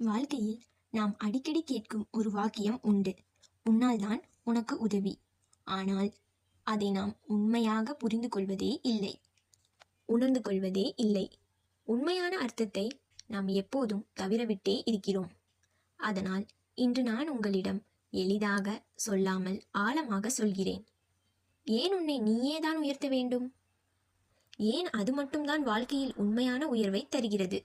வாழ்க்கையில் நாம் அடிக்கடி கேட்கும் ஒரு வாக்கியம் உண்டு. உன்னால் தான் உனக்கு உதவி. ஆனால் அதை நாம் உண்மையாக புரிந்து கொள்வதே இல்லை, உணர்ந்து கொள்வதே இல்லை. உண்மையான அர்த்தத்தை நாம் எப்போதும் தவிரவிட்டே இருக்கிறோம். அதனால் இன்று நான் உங்களிடம் எளிதாக சொல்லாமல் ஆழமாக சொல்கிறேன். ஏன் உன்னை நீயே தான் உயர்த்த வேண்டும்? ஏன் அது மட்டும்தான் வாழ்க்கையில் உண்மையான உயர்வை தருகிறது?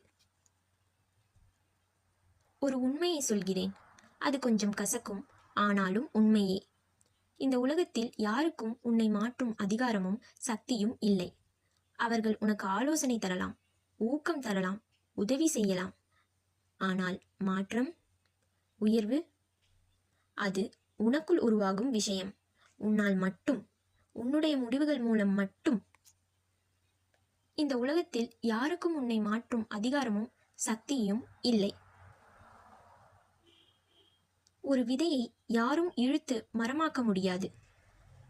ஒரு உண்மையை சொல்கிறேன். அது கொஞ்சம் கசக்கும், ஆனாலும் உண்மையே. இந்த உலகத்தில் யாருக்கும் உன்னை மாற்றும் அதிகாரமும் சக்தியும் இல்லை. அவர்கள் உனக்கு ஆலோசனை தரலாம், ஊக்கம் தரலாம், உதவி செய்யலாம். ஆனால் மாற்றம், உயர்வு, அது உனக்குள் உருவாகும் விஷயம். உன்னால் மட்டும், உன்னுடைய முடிவுகள் மூலம் மட்டும். இந்த உலகத்தில் யாருக்கும் உன்னை மாற்றும் அதிகாரமும் சக்தியும் இல்லை. ஒரு விதையை யாரும் இழுத்து மரமாக்க முடியாது.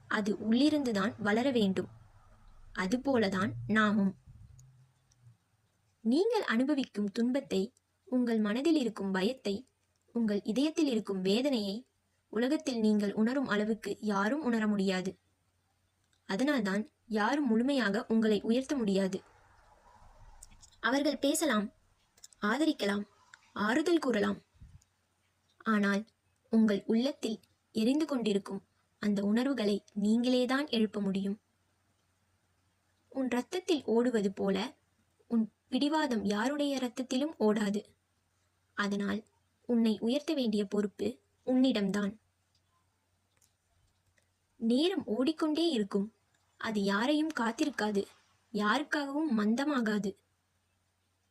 அது உள்ளிருந்துதான் வளர வேண்டும். அதுபோலதான் நாமும். நீங்கள் அனுபவிக்கும் துன்பத்தை, உங்கள் மனதில் இருக்கும் பயத்தை, உங்கள் இதயத்தில் இருக்கும் வேதனையை உலகத்தில் நீங்கள் உணரும் அளவுக்கு யாரும் உணர முடியாது. அதனால்தான் யாரும் முழுமையாக உங்களை உயர்த்த முடியாது. அவர்கள் பேசலாம், ஆதரிக்கலாம், ஆறுதல் கூறலாம். ஆனால் உங்கள் உள்ளத்தில் எரிந்து கொண்டிருக்கும் அந்த உணர்வுகளை நீங்களேதான் எழுப்ப முடியும். உன் இரத்தத்தில் ஓடுவது போல உன் பிடிவாதம் யாருடைய இரத்தத்திலும் ஓடாது. அதனால் உன்னை உயர்த்த வேண்டிய பொறுப்பு உன்னிடம்தான். நேரம் ஓடிக்கொண்டே இருக்கும். அது யாரையும் காத்திருக்காது, யாருக்காகவும் மந்தமாகாது.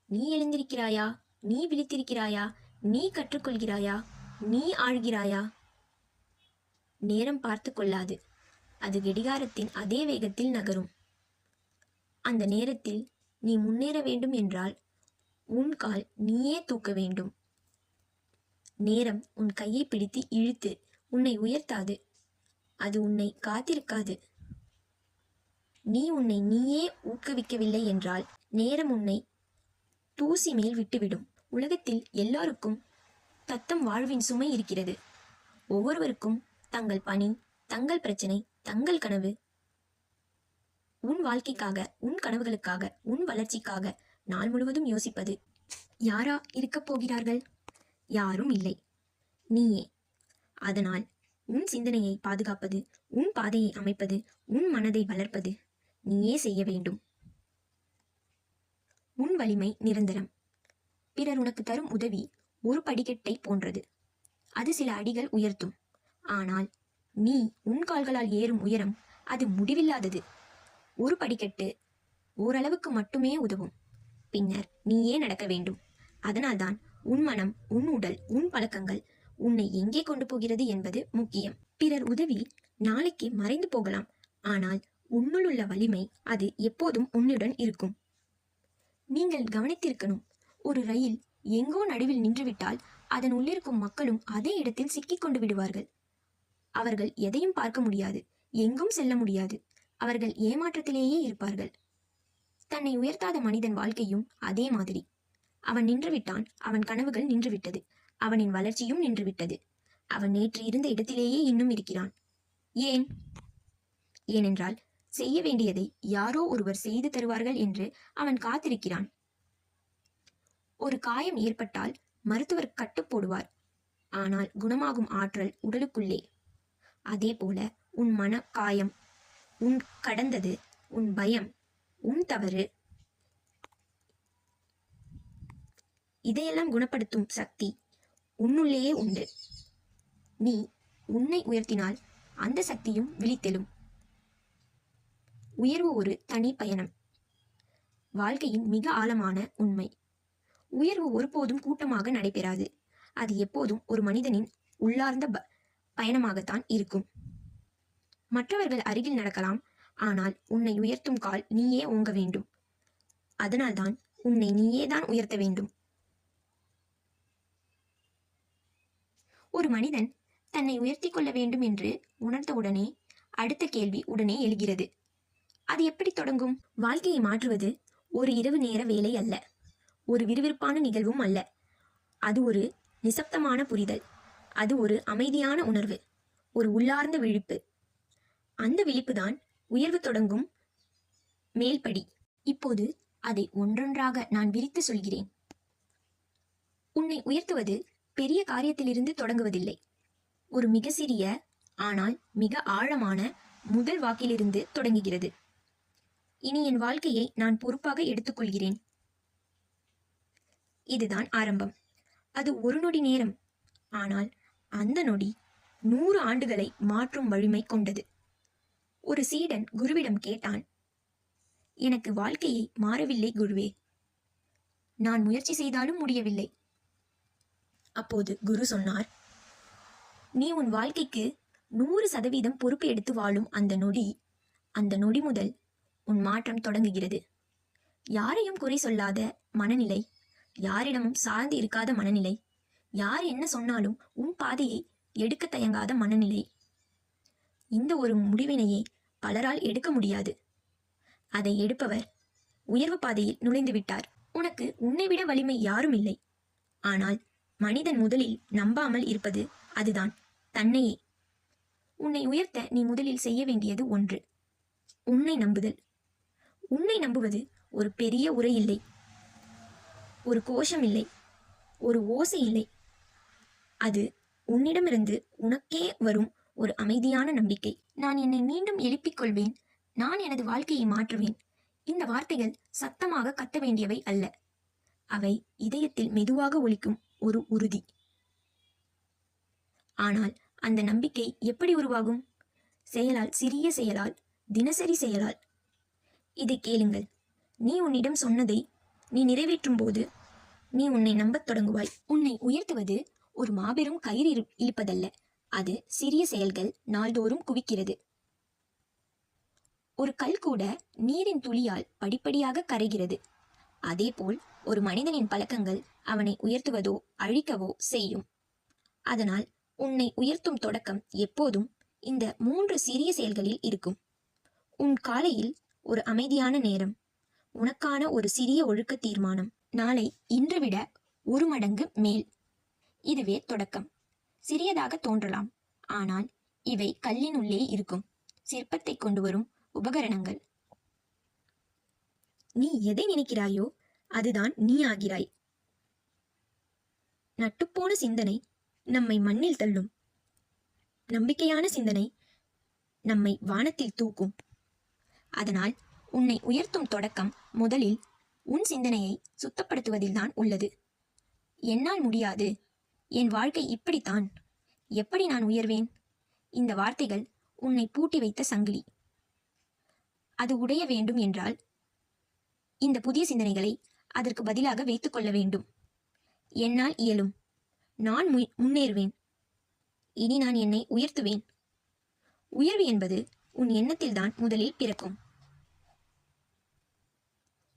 நீ எழுந்திருக்கிறாயா? நீ விழித்திருக்கிறாயா? நீ கற்றுக்கொள்கிறாயா? நீ ஆழ்கிறாயா? நேரம் பார்த்து கொள்ளாது. அது கடிகாரத்தின் அதே வேகத்தில் நகரும். அந்த நேரத்தில் நீ முன்னேற வேண்டும் என்றால் உன் கால் நீயே தூக்க வேண்டும். நேரம் உன் கையை பிடித்து இழுத்து உன்னை உயர்த்தாது. அது உன்னை காத்திருக்காது. நீ உன்னை நீயே ஊக்குவிக்கவில்லை என்றால் நேரம் உன்னை தூசி மேல் விட்டுவிடும். உலகத்தில் எல்லாருக்கும் தத்தம் வாழ்வின் சுமை இருக்கிறது. ஒவ்வொருவருக்கும் தங்கள் பணி, தங்கள் பிரச்சனை, தங்கள் கனவு. உன் வாழ்க்கைக்காக, உன் கனவுகளுக்காக, உன் வளர்ச்சிக்காக நாள் முழுவதும் யோசிப்பது யாரா இருக்கப் போகிறார்கள்? யாரும் இல்லை, நீயே. அதனால் உன் சிந்தனையை பாதுகாப்பது, உன் பாதையை அமைப்பது, உன் மனதை வளர்ப்பது நீயே செய்ய வேண்டும். உன் வலிமை நிரந்தரம். பிறர் உனக்கு தரும் உதவி ஒரு படிக்கட்டை போன்றது. அது சில அடிகள் உயர்த்தும். ஆனால் நீ உன் கால்களால் ஏறும் உயரம் அது முடிவில்லாதது. ஒரு படிக்கட்டு ஓரளவுக்கு மட்டுமே உதவும். பின்னர் நீயே நடக்க வேண்டும். அதனால்தான் உன் மனம், உன் உடல், உன் பழக்கங்கள் உன்னை எங்கே கொண்டு போகிறது என்பது முக்கியம். பிறர் உதவி நாளைக்கு மறைந்து போகலாம். ஆனால் உன்னுள்ள வலிமை அது எப்போதும் உன்னுடன் இருக்கும். நீங்கள் கவனித்திருக்கணும், ஒரு ரயில் எங்கோ நடுவில் நின்றுவிட்டால் அதன் உள்ளிருக்கும் மக்களும் அதே இடத்தில் சிக்கிக் கொண்டு விடுவார்கள். அவர்கள் எதையும் பார்க்க முடியாது, எங்கும் செல்ல முடியாது. அவர்கள் ஏமாற்றத்திலேயே இருப்பார்கள். தன்னை உயர்த்தாத மனிதன் வாழ்க்கையும் அதே மாதிரி. அவன் நின்றுவிட்டான், அவன் கனவுகள் நின்றுவிட்டது, அவனின் வளர்ச்சியும் நின்றுவிட்டது. அவன் நேற்று இருந்த இடத்திலேயே இன்னும் இருக்கிறான். ஏன்? ஏனென்றால் செய்ய வேண்டியதை யாரோ ஒருவர் செய்து தருவார்கள் என்று அவன் காத்திருக்கிறான். ஒரு காயம் ஏற்பட்டால் மருத்துவர் கட்டு போடுவார். ஆனால் குணமாகும் ஆற்றல் உடலுக்குள்ளே. அதே போல உன் மன காயம், உன் கடந்தது, உன் பயம், உன் தவறு, இதையெல்லாம் குணப்படுத்தும் சக்தி உன்னுள்ளேயே உண்டு. நீ உன்னை உயர்த்தினால் அந்த சக்தியும் விழித்தெழும். உயர்வு ஒரு தனி பயணம். வாழ்க்கையின் மிக ஆழமான உண்மை. உயர்வு ஒருபோதும் கூட்டமாக நடைபெறாது. அது எப்போதும் ஒரு மனிதனின் உள்ளார்ந்த பயணமாகத்தான் இருக்கும். மற்றவர்கள் அருகில் நடக்கலாம், ஆனால் உன்னை உயர்த்தும் கால் நீயே ஓங்க வேண்டும். அதனால்தான் உன்னை நீயே தான் உயர்த்த வேண்டும். ஒரு மனிதன் தன்னை உயர்த்தி கொள்ள வேண்டும் என்று உணர்ந்தவுடனே அடுத்த கேள்வி உடனே எழுகிறது. அது எப்படி தொடங்கும்? வாழ்க்கையை மாற்றுவது ஒரு இரவு நேர வேலை அல்ல, ஒரு விறுவிறுப்பான நிகழ்வும் அல்ல. அது ஒரு நிசப்தமான புரிதல். அது ஒரு அமைதியான உணர்வு, ஒரு உள்ளார்ந்த விழிப்பு. அந்த விழிப்புதான் உயர்வு தொடங்கும் மேல்படி. இப்போது அதை ஒன்றொன்றாக நான் விரித்து சொல்கிறேன். உன்னை உயர்த்துவது பெரிய காரியத்திலிருந்து தொடங்குவதில்லை. ஒரு மிக சிறிய ஆனால் மிக ஆழமான முதல் வாக்கிலிருந்து தொடங்குகிறது. இனி என் வாழ்க்கையை நான் பொறுப்பாக எடுத்துக்கொள்கிறேன். இதுதான் ஆரம்பம். அது ஒரு நொடி நேரம். ஆனால் அந்த நொடி 100 ஆண்டுகளை மாற்றும் வலிமை கொண்டது. ஒரு சீடன் குருவிடம் கேட்டான், எனக்கு வாழ்க்கையை மாறவில்லை குருவே, நான் முயற்சி செய்தாலும் முடியவில்லை. அப்போது குரு சொன்னார், நீ உன் வாழ்க்கைக்கு 100% பொறுப்பு எடுத்து வாழும் அந்த நொடி முதல் உன் மாற்றம் தொடங்குகிறது. யாரையும் குறை சொல்லாத மனநிலை, யாரிடமும் சார்ந்து இருக்காத மனநிலை, யார் என்ன சொன்னாலும் உன் பாதையை எடுக்க தயங்காத மனநிலை. இந்த ஒரு முடிவினையே பலரால் எடுக்க முடியாது. அதை எடுப்பவர் உயர்வு பாதையில் நுழைந்து விட்டார். உனக்கு உன்னை விட வலிமை யாரும் இல்லை. ஆனால் மனிதன் முதலில் நம்பாமல் இருப்பது அதுதான், தன்னையே. உன்னை உயர்த்த நீ முதலில் செய்ய வேண்டியது ஒன்று, உன்னை நம்புதல். உன்னை நம்புவது ஒரு பெரிய உரை இல்லை, ஒரு கோஷம் இல்லை, ஒரு ஓசை இல்லை. அது உன்னிடமிருந்து உனக்கே வரும் ஒரு அமைதியான நம்பிக்கை. நான் என்னை மீண்டும் எழுப்பிக் கொள்வேன், நான் எனது வாழ்க்கையை மாற்றுவேன். இந்த வார்த்தைகள் சத்தமாக கத்த வேண்டியவை அல்ல. அவை இதயத்தில் மெதுவாக ஒலிக்கும் ஒரு உறுதி. ஆனால் அந்த நம்பிக்கை எப்படி உருவாகும்? செயலால், சிறிய செயலால், தினசரி செயலால். இதை கேளுங்கள். நீ உன்னிடம் சொன்னதை நீ நிறைவேற்றும் போது நீ உன்னை நம்பத் தொடங்குவாய். உன்னை உயர்த்துவது ஒரு மாபெரும் கயிறு இழுப்பதல்ல. அது சிறிய செயல்கள் நாள்தோறும் குவிக்கிறது. ஒரு கல் கூட நீரின் துளியால் படிப்படியாக கரைகிறது. அதேபோல் ஒரு மனிதனின் பழக்கங்கள் அவனை உயர்த்துவதோ அழிக்கவோ செய்யும். அதனால் உன்னை உயர்த்தும் தொடக்கம் எப்போதும் இந்த 3 சிறிய செயல்களில் இருக்கும். உன் காலையில் ஒரு அமைதியான நேரம், உனக்கான ஒரு சிறிய ஒழுக்க தீர்மானம், நாளை இன்று விட 1 மடங்கு மேல். இதுவே தொடக்கம். சிறியதாக தோன்றலாம், ஆனால் இவை கல்லின் உள்ளே இருக்கும் சிற்பத்தை கொண்டு வரும் உபகரணங்கள். நீ எதை நினைக்கிறாயோ அதுதான் நீ ஆகிறாய். நட்டுப்போன சிந்தனை நம்மை மண்ணில் தள்ளும். நம்பிக்கையான சிந்தனை நம்மை வானத்தில் தூக்கும். அதனால் உன்னை உயர்த்தும் தொடக்கம் முதலில் உன் சிந்தனையை சுத்தப்படுத்துவதில்தான் உள்ளது. என்னால் முடியாது, என் வாழ்க்கை இப்படித்தான், எப்படி நான் உயர்வேன்? இந்த வார்த்தைகள் உன்னை பூட்டி வைத்த சங்கிலி. அது உடைய வேண்டும் என்றால் இந்த புதிய சிந்தனைகளை அதற்கு பதிலாக வைத்துக் கொள்ள வேண்டும். என்னால் இயலும், நான் முன்னேறுவேன், இனி நான் என்னை உயர்த்துவேன். உயர்வு என்பது உன் எண்ணத்தில்தான் முதலில் பிறக்கும்.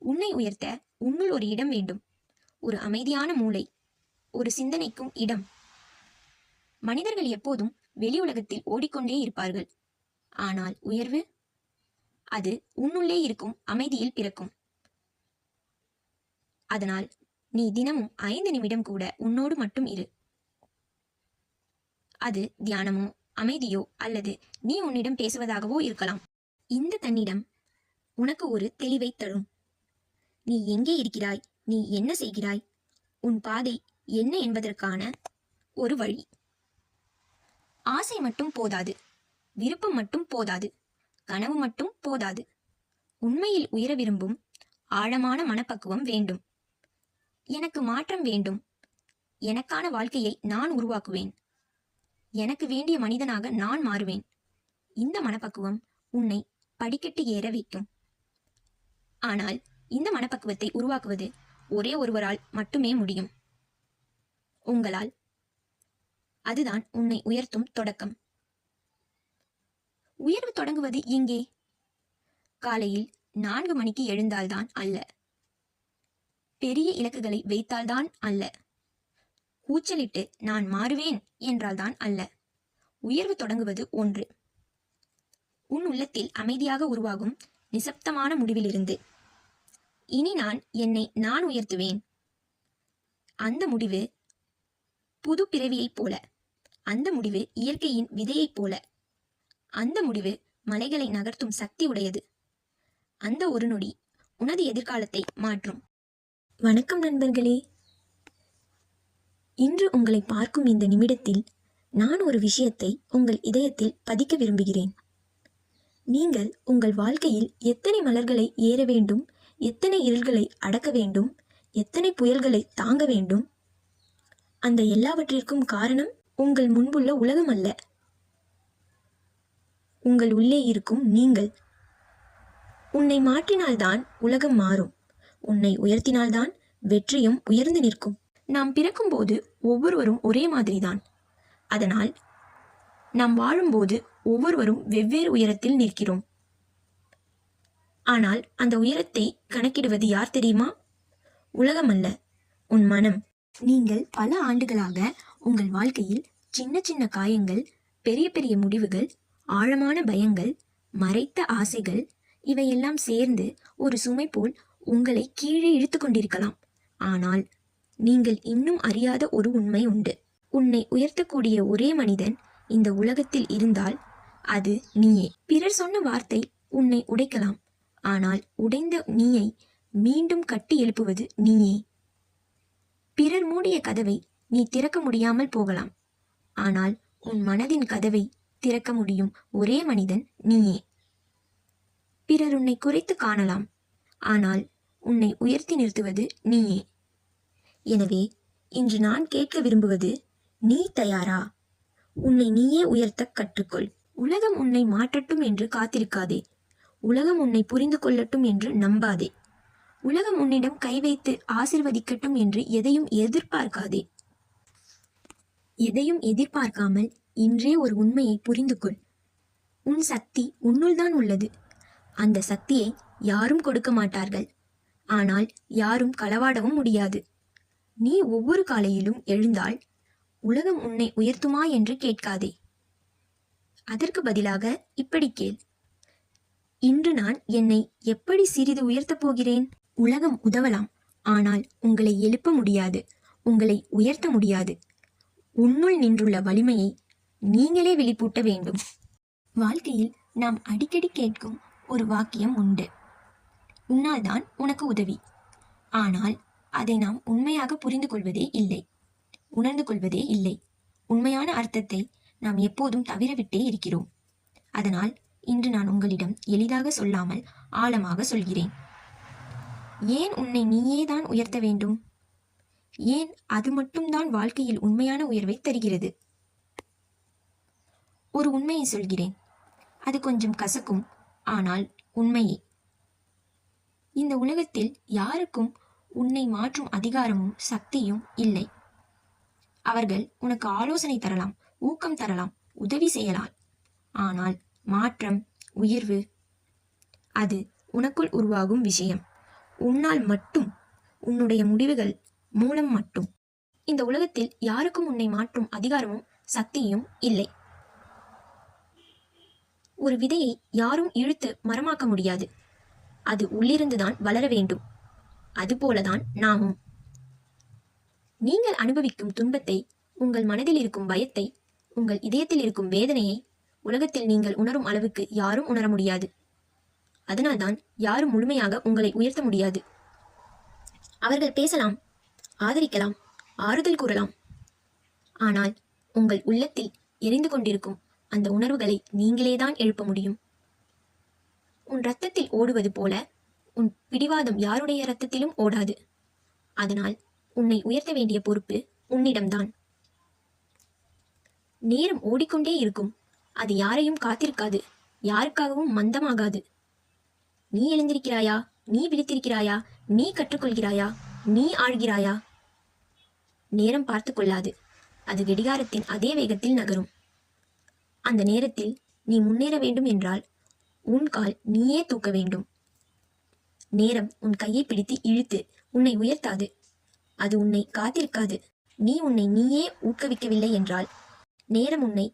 உன்னை உயர்த்த உன்னுள் ஒரு இடம் வேண்டும், ஒரு அமைதியான மூளை, ஒரு சிந்தனைக்கும் இடம். மனிதர்கள் எப்போதும் வெளி உலகத்தில் ஓடிக்கொண்டே இருப்பார்கள். ஆனால் உயர்வு, அது உன்னுள்ளே இருக்கும் அமைதியில் பிறக்கும். அதனால் நீ தினமும் 5 நிமிடம் கூட உன்னோடு மட்டும் இரு. அது தியானமோ அமைதியோ அல்லது நீ உன்னிடம் பேசுவதாகவோ இருக்கலாம். இந்த தன்னிடம் உனக்கு ஒரு தெளிவை தரும். நீ எங்கே இருக்கிறாய், நீ என்ன செய்கிறாய், உன் பாதை என்ன என்பதற்கான ஒரு வழி. ஆசை மட்டும் போதாது, விருப்பம் மட்டும் போதாது, கனவு மட்டும் போதாது. உண்மையில் உயர விரும்பும் ஆழமான மனப்பக்குவம் வேண்டும். எனக்கு மாற்றம் வேண்டும், எனக்கான வாழ்க்கையை நான் உருவாக்குவேன், எனக்கு வேண்டிய மனிதனாக நான் மாறுவேன். இந்த மனப்பக்குவம் உன்னை படிக்கட்டு ஏற வைக்கும். ஆனால் இந்த மனப்பக்குவத்தை உருவாக்குவது ஒரே ஒருவரால் மட்டுமே முடியும், உங்களால். அதுதான் உன்னை உயர்த்தும் தொடக்கம். உயர்வு தொடங்குவது எங்கே? காலையில் 4 மணிக்கு எழுந்தால்தான் அல்ல, பெரிய இலக்குகளை வைத்தால்தான் அல்ல, கூச்சலிட்டு நான் மாறுவேன் என்றால்தான் அல்ல. உயர்வு தொடங்குவது ஒன்று, உன் உள்ளத்தில் அமைதியாக உருவாகும் நிசப்தமான முடிவிலிருந்து. இனி நான் என்னை உயர்த்துவேன். அந்த முடிவு புது பிறவியைப் போல. அந்த முடிவு இயற்கையின் விதையைப் போல. அந்த முடிவு மலைகளை நகர்த்தும் சக்தி உடையது. அந்த ஒரு நொடி உனது எதிர்காலத்தை மாற்றும். வணக்கம் நண்பர்களே. இன்று உங்களை பார்க்கும் இந்த நிமிடத்தில் நான் ஒரு விஷயத்தை உங்கள் இதயத்தில் பதிக்க விரும்புகிறேன். நீங்கள் உங்கள் வாழ்க்கையில் எத்தனை மலர்களை ஏற வேண்டும், எத்தனை இருள்களை அடக்க வேண்டும், எத்தனை புயல்களை தாங்க வேண்டும், அந்த எல்லாவற்றிற்கும் காரணம் உங்கள் முன்புள்ள உலகம் அல்ல, உங்கள் உள்ளே இருக்கும் நீங்கள். உன்னை மாற்றினால்தான் உலகம் மாறும். உன்னை உயர்த்தினால்தான் வெற்றியும் உயர்ந்து நிற்கும். நாம் பிறக்கும்போது ஒவ்வொருவரும் ஒரே மாதிரிதான். அதனால் நாம் வாழும்போது ஒவ்வொருவரும் வெவ்வேறு உயரத்தில் நிற்கிறோம். ஆனால் அந்த உயரத்தை கணக்கிடுவது யார் தெரியுமா? உலகம் அல்ல, உன் மனம். நீங்கள் பல ஆண்டுகளாக உங்கள் வாழ்க்கையில் சின்ன சின்ன காயங்கள், பெரிய பெரிய முடிவுகள், ஆழமான பயங்கள், மறைத்த ஆசைகள், இவையெல்லாம் சேர்ந்து ஒரு சுமை போல் உங்களை கீழே இழுத்து கொண்டிருக்கலாம். ஆனால் நீங்கள் இன்னும் அறியாத ஒரு உண்மை உண்டு. உன்னை உயர்த்தக்கூடிய ஒரே மனிதன் இந்த உலகத்தில் இருந்தால் அது நீயே. பிறர் சொன்ன வார்த்தை உன்னை உடைக்கலாம். ஆனால் உடைந்த நீயை மீண்டும் கட்டி எழுப்புவது நீயே. பிறர் மூடிய கதவை நீ திறக்க முடியாமல் போகலாம். ஆனால் உன் மனதின் கதவை திறக்க முடியும் ஒரே மனிதன் நீயே. பிறர் உன்னை குறைத்து காணலாம். ஆனால் உன்னை உயர்த்தி நிறுத்துவது நீயே. எனவே இன்று நான் கேட்க விரும்புவது, நீ தயாரா? உன்னை நீயே உயர்த்த கற்றுக்கொள். உலகம் உன்னை மாற்றட்டும் என்று காத்திருக்காதே. உலகம் உன்னை புரிந்து கொள்ளட்டும் என்று நம்பாதே. உலகம் உன்னிடம் கை வைத்து ஆசிர்வதிக்கட்டும் என்று எதையும் எதிர்பார்க்காதே. எதையும் எதிர்பார்க்காமல் இன்றே ஒரு உண்மையை புரிந்து கொள். உன் சக்தி உன்னுள் தான் உள்ளது. அந்த சக்தியை யாரும் கொடுக்க மாட்டார்கள். ஆனால் யாரும் களவாடவும் முடியாது. நீ ஒவ்வொரு காலையிலும் எழுந்தால் உலகம் உன்னை உயர்த்துமா என்று கேட்காதே. அதற்கு பதிலாக இப்படி கேள், இன்று நான் என்னை எப்படி சிறிது உயர்த்தப் போகிறேன்? உலகம் உதவலாம், ஆனால் உங்களை எழுப்ப முடியாது, உங்களை உயர்த்த முடியாது. உன்னுள் நின்றுள்ள வலிமையை நீங்களே வெளிப்பூட்ட வேண்டும். வாழ்க்கையில் நாம் அடிக்கடி கேட்கும் ஒரு வாக்கியம் உண்டு, உன்னால் தான் உனக்கு உதவி. ஆனால் அதை நாம் உண்மையாக புரிந்து கொள்வதே இல்லை, உணர்ந்து கொள்வதே இல்லை. உண்மையான அர்த்தத்தை நாம் எப்போதும் தவிரவிட்டே இருக்கிறோம். அதனால் இன்று நான் உங்களிடம் எளிதாக சொல்லாமல் ஆழமாக சொல்கிறேன். ஏன் உன்னை நீயே தான் உயர்த்த வேண்டும்? ஏன் அது மட்டும்தான் வாழ்க்கையில் உண்மையான உயர்வை தருகிறது? ஒரு உண்மையை சொல்கிறேன், அது கொஞ்சம் கசக்கும், ஆனால் உண்மையே. இந்த உலகத்தில் யாருக்கும் உன்னை மாற்றும் அதிகாரமும் சக்தியும் இல்லை. அவர்கள் உனக்கு ஆலோசனை தரலாம், ஊக்கம் தரலாம், உதவி செய்யலாம். ஆனால் மாற்றம், உயர்வு, அது உனக்குள் உருவாகும் விஷயம். உன்னால் மட்டும், உன்னுடைய முடிவுகள் மூலம் மட்டும். இந்த உலகத்தில் யாருக்கும் உன்னை மாற்றும் அதிகாரமும் சக்தியும் இல்லை. ஒரு விதையை யாரும் இழுத்து மரமாக்க முடியாது. அது உள்ளிருந்துதான் வளர வேண்டும். அதுபோலதான் நாமும். நீங்கள் அனுபவிக்கும் துன்பத்தை, உங்கள் மனதில் இருக்கும் பயத்தை, உங்கள் இதயத்தில் இருக்கும் வேதனையை உலகத்தில் நீங்கள் உணரும் அளவுக்கு யாரும் உணர முடியாது. அதனால்தான் யாரும் முழுமையாக உங்களை உயர்த்த முடியாது. அவர்கள் பேசலாம், ஆதரிக்கலாம், ஆறுதல் கூறலாம். ஆனால் உங்கள் உள்ளத்தில் எரிந்து கொண்டிருக்கும் அந்த உணர்வுகளை நீங்களேதான் எழுப்ப முடியும். உன் இரத்தத்தில் ஓடுவது போல உன் பிடிவாதம் யாருடைய இரத்தத்திலும் ஓடாது. அதனால் உன்னை உயர்த்த வேண்டிய பொறுப்பு உன்னிடம்தான். நேரம் ஓடிக்கொண்டே இருக்கும். அது யாரையும் காத்திருக்காது, யாருக்காகவும் மந்தமாகாது. நீ எழுந்திருக்கிறாயா, நீ விழித்திருக்கிறாயா, நீ கற்றுக்கொள்கிறாயா, நீ ஆழ்கிறாயா? நேரம் பார்த்து கொள்ளாது. அது கடிகாரத்தின் அதே வேகத்தில் நகரும். அந்த நேரத்தில் நீ முன்னேற வேண்டும் என்றால் உன் கால் நீயே தூக்க வேண்டும். நேரம் உன் கையை பிடித்து இழுத்து உன்னை உயர்த்தாது. அது உன்னை காத்திருக்காது. நீ உன்னை நீயே ஊக்குவிக்கவில்லை என்றால் நேரம் உன்னை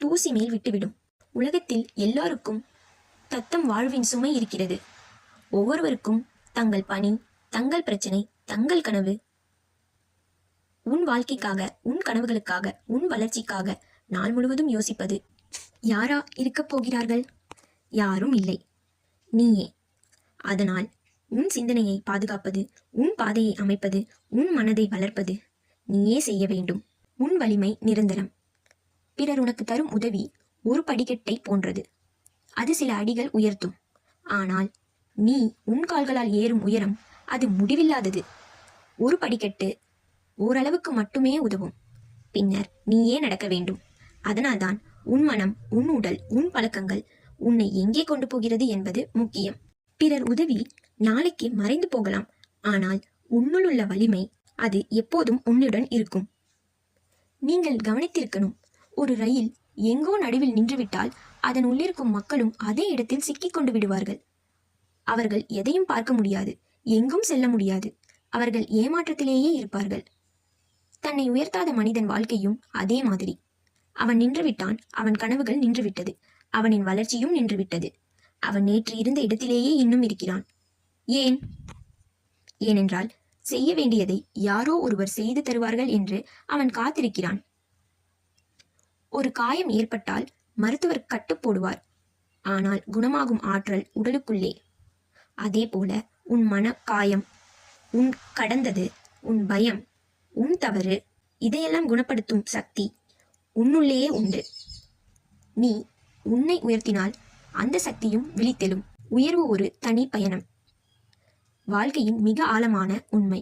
தூசி மேல் விட்டுவிடும். உலகத்தில் எல்லாருக்கும் தத்தம் வாழ்வின் சுமை இருக்கிறது. ஒவ்வொருவருக்கும் தங்கள் பணி, தங்கள் பிரச்சனை, தங்கள் கனவு. உன் வாழ்க்கைக்காக, உன் கனவுகளுக்காக, உன் வளர்ச்சிக்காக நாள் முழுவதும் யோசிப்பது யாரா இருக்கப் போகிறார்கள்? யாரும் இல்லை, நீயே. அதனால் உன் சிந்தனையை பாதுகாப்பது, உன் பாதையை அமைப்பது, உன் மனதை வளர்ப்பது நீயே செய்ய வேண்டும். உன் வலிமை நிரந்தரம். பிறர் உனக்கு தரும் உதவி ஒரு படிக்கட்டை போன்றது. அது சில அடிகள் உயர்த்தும். ஆனால் நீ உன் கால்களால் ஏறும் உயரம் அது முடிவில்லாதது. ஒரு படிக்கட்டு ஓரளவுக்கு மட்டுமே உதவும். பின்னர் நீயே நடக்க வேண்டும். அதனால்தான் உன் மனம், உன் உடல், உன் பழக்கங்கள் உன்னை எங்கே கொண்டு போகிறது என்பது முக்கியம். பிறர் உதவி நாளைக்கு மறைந்து போகலாம், ஆனால் உன்னுள் உள்ள வலிமை அது எப்போதும் உன்னுடன் இருக்கும். நீங்கள் கவனித்திருக்கணும், ஒரு ரயில் எங்கோ நடுவில் நின்றுவிட்டால் அதன் உள்ளிருக்கும் மக்களும் அதே இடத்தில் சிக்கிக் கொண்டு விடுவார்கள். அவர்கள் எதையும் பார்க்க முடியாது, எங்கும் செல்ல முடியாது. அவர்கள் ஏமாற்றத்திலேயே இருப்பார்கள். தன்னை உயர்த்தாத மனிதன் வாழ்க்கையும் அதே மாதிரி. அவன் நின்றுவிட்டான், அவன் கனவுகள் நின்றுவிட்டது, அவனின் வளர்ச்சியும் நின்றுவிட்டது. அவன் நேற்று இருந்த இடத்திலேயே இன்னும் இருக்கிறான். ஏன்? ஏனென்றால் செய்ய வேண்டியதை யாரோ ஒருவர் செய்து தருவார்கள் என்று அவன் காத்திருக்கிறான். ஒரு காயம் ஏற்பட்டால் மருத்துவர் கட்டு போடுவார், ஆனால் குணமாகும் ஆற்றல் உடலுக்குள்ளே. அதே போல உன் மன காயம், உன் கடந்தது, உன் பயம், உன் தவறு, இதையெல்லாம் குணப்படுத்தும் சக்தி உன்னுள்ளேயே உண்டு. நீ உன்னை உயர்த்தினால் அந்த சக்தியும் விழித்தெழும். உயர்வு ஒரு தனி பயணம். வாழ்க்கையின் மிக ஆழமான உண்மை.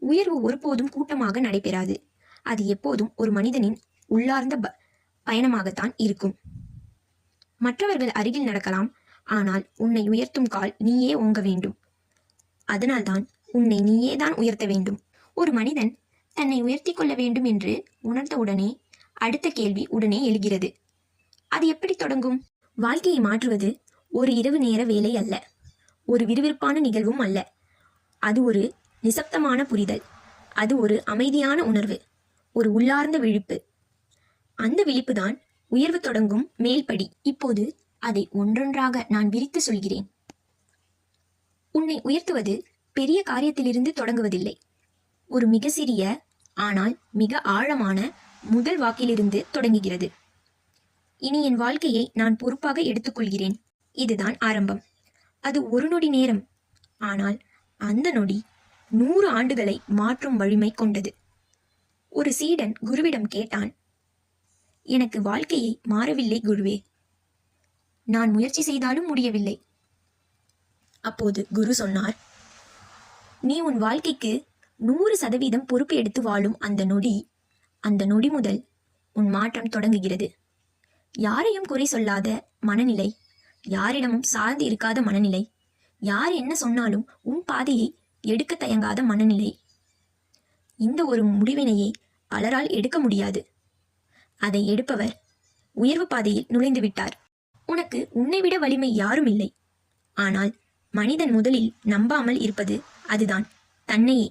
உயர்வு ஒருபோதும் கூட்டமாக நடைபெறாது. அது எப்போதும் ஒரு மனிதனின் உள்ளார்ந்த பயணமாகத்தான் இருக்கும். மற்றவர்கள் அருகில் நடக்கலாம், ஆனால் உன்னை உயர்த்தும் கால் நீயே ஓங்க வேண்டும். அதனால்தான் உன்னை நீயே தான் உயர்த்த வேண்டும். ஒரு மனிதன் தன்னை உயர்த்தி கொள்ள வேண்டும் என்று உணர்ந்தவுடனே அடுத்த கேள்வி உடனே எழுகிறது. அது எப்படி தொடங்கும்? வாழ்க்கையை மாற்றுவது ஒரு இரவு நேர வேலை அல்ல, ஒரு விறுவிறுப்பான நிகழ்வும் அல்ல. அது ஒரு நிசப்தமான புரிதல். அது ஒரு அமைதியான உணர்வு, ஒரு உள்ளார்ந்த விழிப்பு. அந்த விழிப்புதான் உயர்வு தொடங்கும் மேல்படி. இப்போது அதை ஒன்றொன்றாக நான் விரித்து சொல்கிறேன். உன்னை உயர்த்துவது பெரிய காரியத்திலிருந்து தொடங்குவதில்லை. ஒரு மிக சிறிய ஆனால் மிக ஆழமான முதல் வாக்கிலிருந்து தொடங்குகிறது. இனி என் வாழ்க்கையை நான் பொறுப்பாக எடுத்துக்கொள்கிறேன். இதுதான் ஆரம்பம். அது ஒரு நொடி நேரம், ஆனால் அந்த நொடி 100 ஆண்டுகளை மாற்றும் வலிமை கொண்டது. ஒரு சீடன் குருவிடம் கேட்டான், எனக்கு வாழ்க்கையை மாறவில்லை குருவே, நான் முயற்சி செய்தாலும் முடியவில்லை. அப்போது குரு சொன்னார், நீ உன் வாழ்க்கைக்கு 100% பொறுப்பு எடுத்து வாழும் அந்த நொடி முதல் உன் மாற்றம் தொடங்குகிறது. யாரையும் குறை சொல்லாத மனநிலை, யாரிடமும் சார்ந்து இருக்காத மனநிலை, யார் என்ன சொன்னாலும் உன் பாதையை எடுக்க தயங்காத மனநிலை. இந்த ஒரு முடிவினையை பலரால் எடுக்க முடியாது. அதை எடுப்பவர் உயர்வு பாதையில் நுழைந்து விட்டார். உனக்கு உன்னை விட வலிமை யாரும் இல்லை. ஆனால் மனிதன் முதலில் நம்பாமல் இருப்பது அதுதான், தன்னையே.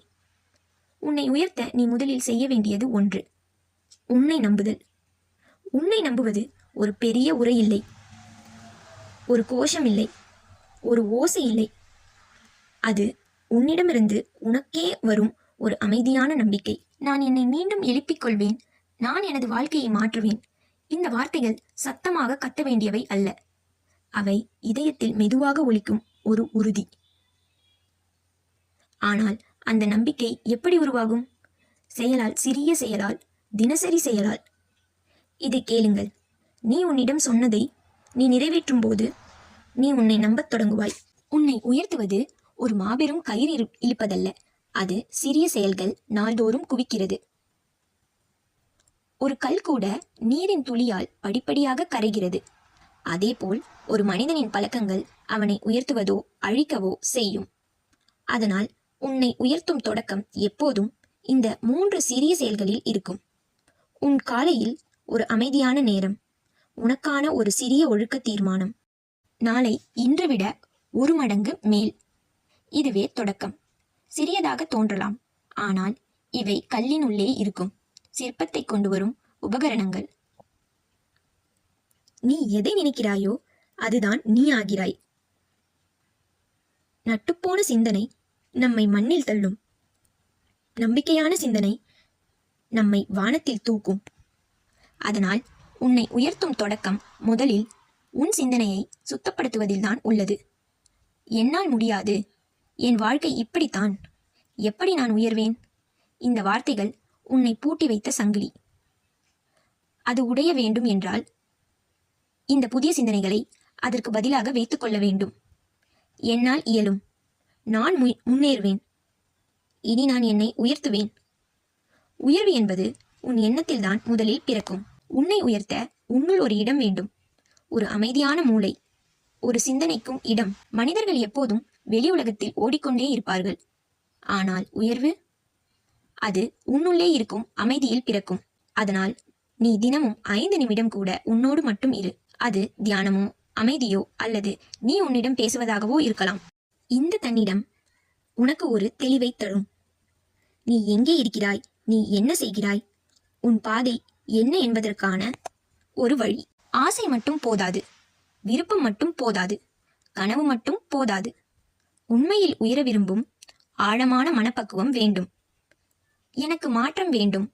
உன்னை உயர்த்த நீ முதலில் செய்ய வேண்டியது ஒன்று, உன்னை நம்புதல். உன்னை நம்புவது ஒரு பெரிய உரை இல்லை, ஒரு கோஷம் இல்லை, ஒரு ஓசை இல்லை. அது உன்னிடமிருந்து உனக்கே வரும் ஒரு அமைதியான நம்பிக்கை. நான் என்னை மீண்டும் எழுப்பிக் கொள்வேன், நான் எனது வாழ்க்கையை மாற்றுவேன். இந்த வார்த்தைகள் சத்தமாக கத்த வேண்டியவை அல்ல. அவை இதயத்தில் மெதுவாக ஒலிக்கும் ஒரு உறுதி. ஆனால் அந்த நம்பிக்கை எப்படி உருவாகும்? செயலால், சிறிய செயலால், தினசரி செயலால். இதை கேளுங்கள். நீ உன்னிடம் சொன்னதை நீ நிறைவேற்றும் போது நீ உன்னை நம்பத் தொடங்குவாய். உன்னை உயர்த்துவது ஒரு மாபெரும் கயிறு இழுப்பதல்ல, அது சிறிய செயல்கள் நாள்தோறும் குவிக்கிறது. ஒரு கல் கூட நீரின் துளியால் படிப்படியாக கரைகிறது. அதேபோல் ஒரு மனிதனின் பழக்கங்கள் அவனை உயர்த்துவதோ அழிக்கவோ செய்யும். அதனால் உன்னை உயர்த்தும் தொடக்கம் எப்போதும் இந்த 3 சிறிய செயல்களில் இருக்கும். உன் காலையில் ஒரு அமைதியான நேரம், உனக்கான ஒரு சிறிய ஒழுக்க தீர்மானம், நாளை இன்று விட 1 மடங்கு மேல். இதுவே தொடக்கம். சிறியதாக தோன்றலாம், ஆனால் இவை கல்லின் உள்ளே இருக்கும் சிற்பத்தை கொண்டு வரும் உபகரணங்கள். நீ எதை நினைக்கிறாயோ அதுதான் நீ ஆகிறாய். நட்டுப்போன சிந்தனை நம்மை மண்ணில் தள்ளும். நம்பிக்கையான சிந்தனை நம்மை வானத்தில் தூக்கும். அதனால் உன்னை உயர்த்தும் தொடக்கம் முதலில் உன் சிந்தனையை சுத்தப்படுத்துவதில்தான் உள்ளது. என்னால் முடியாது, என் வாழ்க்கை இப்படித்தான், எப்படி நான் உயர்வேன்? இந்த வார்த்தைகள் உன்னை பூட்டி வைத்த சங்கிலி. அது உடைய வேண்டும் என்றால் இந்த புதிய சிந்தனைகளை அதற்கு பதிலாக வைத்துக் கொள்ள வேண்டும். என்னால் இயலும், நான் முன்னேறுவேன், இனி நான் என்னை உயர்த்துவேன். உயர்வு என்பது உன் எண்ணத்தில்தான் முதலில் பிறக்கும். உன்னை உயர்த்த உன்னுள் ஒரு இடம் வேண்டும், ஒரு அமைதியான மூளை, ஒரு சிந்தனைக்கும் இடம். மனிதர்கள் எப்போதும் வெளி உலகத்தில் ஓடிக்கொண்டே இருப்பார்கள். ஆனால் உயர்வு, அது உன்னுள்ளே இருக்கும் அமைதியில் பிறக்கும். அதனால் நீ தினமும் 5 நிமிடம் கூட உன்னோடு மட்டும் இரு. அது தியானமோ அமைதியோ அல்லது நீ உன்னிடம் பேசுவதாகவோ இருக்கலாம். இந்த தன்னிடம் உனக்கு ஒரு தெளிவை தரும். நீ எங்கே இருக்கிறாய், நீ என்ன செய்கிறாய், உன் பாதை என்ன என்பதற்கான ஒரு வழி. ஆசை மட்டும் போதாது, விருப்பம் மட்டும் போதாது, கனவு மட்டும் போதாது. உண்மையில் உயர விரும்பும் ஆழமான மனப்பக்குவம் வேண்டும். எனக்கு மாற்றம் வேண்டும்,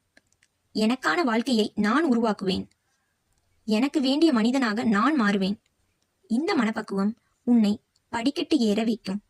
எனக்கான வாழ்க்கையை நான் உருவாக்குவேன், எனக்கு வேண்டிய மனிதனாக நான் மாறுவேன். இந்த மனப்பக்குவம் உன்னை படிக்கட்டு ஏற வைக்கும்.